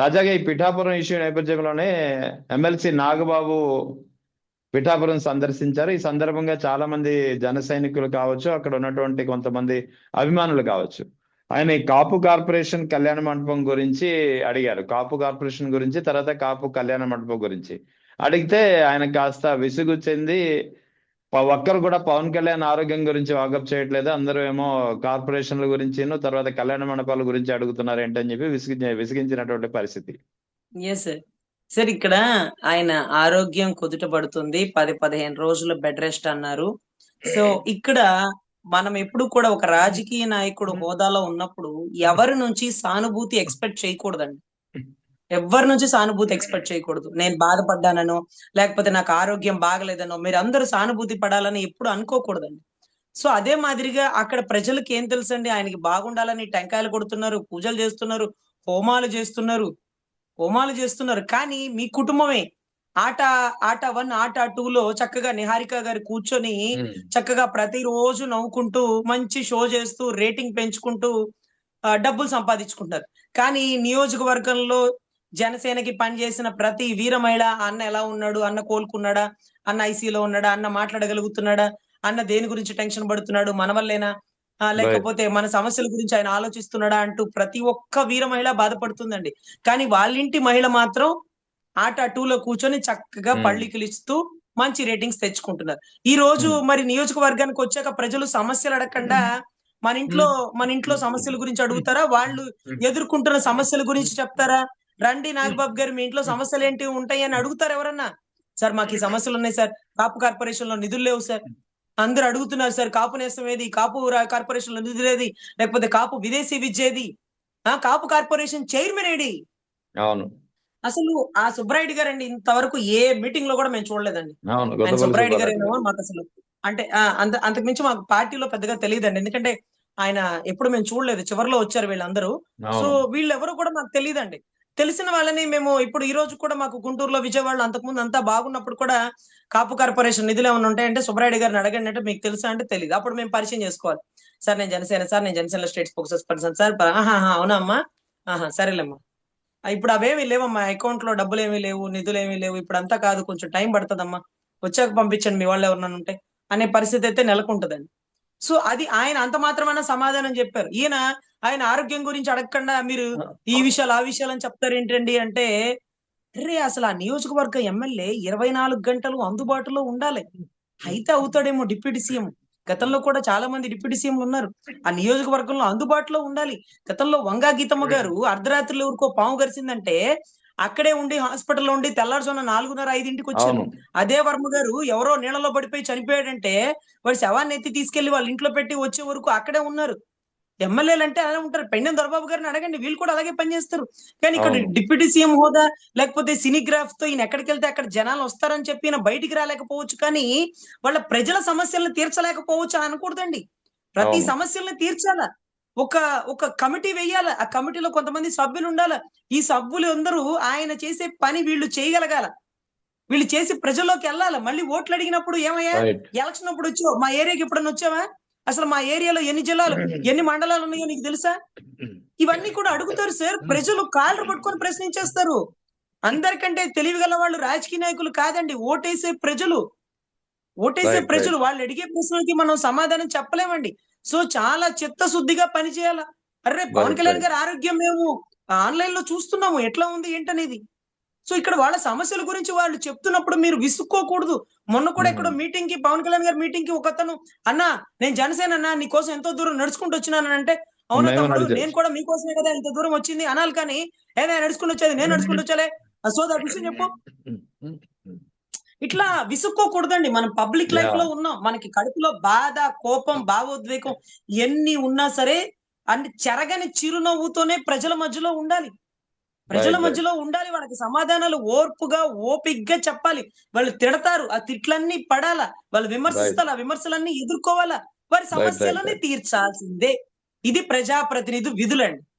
తాజాగా ఈ పిఠాపురం ఇష్యూ నేపథ్యంలోనే ఎమ్మెల్సీ నాగబాబు పిఠాపురం సందర్శించారు. ఈ సందర్భంగా చాలా మంది జన సైనికులు కావచ్చు, అక్కడ ఉన్నటువంటి కొంతమంది అభిమానులు కావచ్చు, ఆయన ఈ కాపు కార్పొరేషన్ కళ్యాణ మండపం గురించి అడిగారు. కాపు కార్పొరేషన్ గురించి, తర్వాత కాపు కళ్యాణ మండపం గురించి అడిగితే ఆయన కాస్త విసుగు చెంది ఒక్కరు కూడా పవన్ కళ్యాణ్ ఆరోగ్యం గురించి వాకప్ చేయట్లేదు, అందరూ ఏమో కార్పొరేషన్ల గురించి తర్వాత కళ్యాణ మండపాల గురించి అడుగుతున్నారు ఏంటని చెప్పి విసిగించినటువంటి పరిస్థితి. Yes sir. సార్ ఇక్కడ ఆయన ఆరోగ్యం కుదుట పడుతుంది, 10-15 రోజులు బెడ్ రెస్ట్ అన్నారు. సో ఇక్కడ మనం ఎప్పుడు కూడా ఒక రాజకీయ నాయకుడు హోదాలో ఉన్నప్పుడు ఎవరి నుంచి సానుభూతి ఎక్స్పెక్ట్ చేయకూడదండి. ఎవరి నుంచి సానుభూతి ఎక్స్పెక్ట్ చేయకూడదు. నేను బాధపడ్డానో లేకపోతే నాకు ఆరోగ్యం బాగలేదనో మీరు అందరూ సానుభూతి పడాలని ఎప్పుడు అనుకోకూడదండి. సో అదే మాదిరిగా అక్కడ ప్రజలకు ఏం తెలుసండి, ఆయనకి బాగుండాలని టెంకాయలు కొడుతున్నారు, పూజలు చేస్తున్నారు, హోమాలు చేస్తున్నారు, హోమాలు చేస్తున్నారు. కానీ మీ కుటుంబమే ఆట ఆట 1 ఆట 2లో చక్కగా నిహారిక గారు కూర్చొని చక్కగా ప్రతిరోజు నవ్వుకుంటూ మంచి షో చేస్తూ రేటింగ్ పెంచుకుంటూ డబ్బులు సంపాదించుకుంటారు. కానీ ఈ నియోజకవర్గంలో జనసేనకి పనిచేసిన ప్రతి వీర మహిళ అన్న ఎలా ఉన్నాడు, అన్న కోలుకున్నాడా, అన్న ఐసీలో ఉన్నాడా, అన్న మాట్లాడగలుగుతున్నాడా, అన్న దేని గురించి టెన్షన్ పడుతున్నాడు, మన వల్లేనా, రైట్. లేకపోతే మన సమస్యల గురించి ఆయన ఆలోచిస్తున్నాడా అంటూ ప్రతి ఒక్క వీర మహిళ బాధపడుతుందండి. కానీ వాళ్ళింటి మహిళ మాత్రం ఆట 2లో కూర్చొని చక్కగా పళ్ళికిలిస్తూ మంచి రేటింగ్స్ తెచ్చుకుంటున్నారు. ఈ రోజు మరి నియోజకవర్గానికి వచ్చాక ప్రజలు సమస్యలు అడగకుండా మన ఇంట్లో సమస్యల గురించి అడుగుతారా? వాళ్ళు ఎదుర్కొంటున్న సమస్యల గురించి చెప్తారా? రండి నాగబాబు గారు, మీ ఇంట్లో సమస్యలు ఏంటి ఉంటాయి అని అడుగుతారు ఎవరన్నా? సార్ మాకు ఈ సమస్యలు ఉన్నాయి సార్, కాపు కార్పొరేషన్ లో నిధులు లేవు సార్, అందరూ అడుగుతున్నారు సార్, కాపు నేస్తం ఏది, కాపు కార్పొరేషన్ లో నిధులేది, లేకపోతే కాపు విదేశీ విద్య ఏది, కాపు కార్పొరేషన్ చైర్మన్ ఏడి? అవును. అసలు ఆ సుబ్బరాయుడు గారండి ఇంతవరకు ఏ మీటింగ్ లో కూడా మేము చూడలేదండి. అవును. ఆయన గొల్లపల్లి సుబ్బరాయుడు సుబ్బారెడ్డి గారేమో గారు. మాకు అసలు అంటే అంతకు మించి మాకు పార్టీలో పెద్దగా తెలియదండి. ఎందుకంటే ఆయన ఎప్పుడు మేము చూడలేదు. చివరిలో వచ్చారు వీళ్ళందరూ. సో అవును. వీళ్ళెవరో కూడా మాకు తెలీదండి. తెలిసిన వాళ్ళని మేము ఇప్పుడు ఈ రోజు కూడా మాకు గుంటూరులో, విజయవాడలో అంతకుముందు అంతా బాగున్నప్పుడు కూడా కాపు కార్పొరేషన్ నిధులు ఏమైనా ఉంటాయంటే సుబ్బరాయుడు గారిని అడగండి అంటే మీకు తెలుసా అంటే తెలీదు. అప్పుడు మేము పరిచయం చేసుకోవాలి. సార్ నేను జనసేన సార్, నేను జనసేనలో స్టేట్ స్పోక్స్ పర్సన్ సార్. ఆహాహా అవునా అమ్మా, ఆహా సరేలేమ్మా. ఇప్పుడు అవేమి లేవమ్మా, అకౌంట్ లో డబ్బులేమీ లేవు, నిధులేమీ లేవు, ఇప్పుడు అంతా కాదు, కొంచెం టైం పడుతుందమ్మా, వచ్చాక పంపించండి మీ వాళ్ళు ఎవరన్నా ఉంటే అనే పరిస్థితి అయితే నెలకొంటదండి. సో అది ఆయన అంత మాత్రమన్నా సమాధానం చెప్పారు. ఆయన ఆరోగ్యం గురించి అడగకుండా మీరు ఈ విషయాలు ఆ విషయాలు అని చెప్తారు ఏంటండి అంటే, అరే అసలు ఆ నియోజకవర్గ ఎమ్మెల్యే 24 గంటలు అందుబాటులో ఉండాలి. అయితే అవుతాడేమో డిప్యూటీ సీఎం. గతంలో కూడా చాలా మంది డిప్యూటీ సీఎంలు ఉన్నారు. ఆ నియోజకవర్గంలో అందుబాటులో ఉండాలి. గతంలో వంగా గీతమ్మ గారు అర్ధరాత్రిలో ఎవరికో పాము గరిసిందంటే అక్కడే ఉండి హాస్పిటల్‌లో ఉండి తెల్లారుజామున 4:30, 5కి వచ్చారు. అవును. అదే వర్మ గారు ఎవరో నీళ్ళలో పడిపోయి చనిపోయాడంటే వాడి శవాన్ని ఎత్తి తీసుకెళ్ళి వాళ్ళ ఇంట్లో పెట్టి వచ్చే వరకు అక్కడే ఉన్నారు. ఎమ్మెల్యేలంటే అలానే ఉంటారు. పెండెం దొరబాబు గారిని అడగండి, వీళ్ళు కూడా అలాగే పనిచేస్తారు. కానీ ఇక్కడ అవును. డిప్యూటీ సీఎం హోదా లేకపోతే సినీగ్రాఫ్‌తో ఈయన ఎక్కడికెళ్తే అక్కడ జనాలు వస్తారని చెప్పి ఈయన బయటికి రాలేకపోవచ్చు. కానీ వాళ్ళ ప్రజల సమస్యలను తీర్చలేకపోవచ్చు అని అనకూడదండి. ప్రతి అవును. సమస్యలను తీర్చాల. ఒక ఒక కమిటీ వేయాల. ఆ కమిటీలో కొంతమంది సభ్యులుండాల. ఈ సభ్యులందరూ ఆయన చేసే పని వీళ్ళు చేయగలగాల. వీళ్ళు చేసి ప్రజల్లోకెళ్ళాల. మళ్ళీ ఓట్లడిగినప్పుడు ఏమయ్యా, రైట్. ఎలక్షన్ అప్పుడు వచ్చావు, మా ఏరియాకి ఎప్పుడన్నా వచ్చావా? అసలు మా ఏరియాలో ఎన్ని జిల్లాలు, ఎన్ని మండలాలున్నాయో నీకు తెలుసా? ఇవన్నీ కూడా అడుగుతారు సార్. ప్రజలు కాళ్ళరు పట్టుకొని ప్రశ్నించేస్తారు. అందరికంటే తెలివిగల వాళ్ళు రాజకీయ నాయకులు కాదండి. ఓటేసే ప్రజలు. ఓటేసే రైట్. ప్రజలు రైట్. వాళ్ళు అడిగే ప్రశ్నలకి మనం సమాధానం చెప్పలేమండి. సో చాలా చిత్తశుద్ధిగా పని చేయాల. అర్రె! పవన్ రైట్. కళ్యాణ్ రైట్. గారి ఆరోగ్యం మేము ఆన్‌లైన్‌లో చూస్తున్నాము. ఎట్లా ఉంది ఏంటనేది. సో ఇక్కడ వాళ్ళ సమస్యల గురించి వాళ్ళు చెప్తున్నప్పుడు మీరు విసుక్కోకూడదు. మొన్న కూడా ఎక్కడో మీటింగ్‌కి పవన్ కళ్యాణ్ గారి మీటింగ్‌కి ఒకతను "అన్నా నేను జనసేన అన్నా, నీ కోసం ఎంతో దూరం నడుచుకుంటూ వచ్చినానంటే" "అవునా మేము తమ్ముడు, నేను నడిచొచ్చు. కూడా మీకోసమే కదా ఇంత దూరం వచ్చింది" అనాలి కానీ, "ఏదే నడుచుకుంటూ వచ్చేది నేను నడుచుకుంటూ వచ్చాలే. సోదా విషయం చెప్పు." ఇట్లా విసుక్కోకూడదండి. మనం పబ్లిక్ లైఫ్‌లో యాహ్! ఉన్నాం. మనకి కడుపులో బాధ, కోపం, భావోద్వేగం ఎన్ని ఉన్నా సరే చెరగని చిరునవ్వుతోనే ప్రజల మధ్యలో ఉండాలి. ప్రజల రైట్. రైట్. మధ్యలో ఉండాలి. వాళ్ళకి సమాధానాలు ఓర్పుగా, ఓపికగా చెప్పాలి. వాళ్ళు తిడతారు. ఆ తిట్లన్నీ పడాలా. వాళ్ళు రైట్. విమర్శిస్తారు. ఆ విమర్శలన్నీ ఎదుర్కోవాలా. వారి రైట్. రైట్. సమస్యలని రైట్. తీర్చాల్సిందే. ఇది ప్రజాప్రతినిధి విధులండి.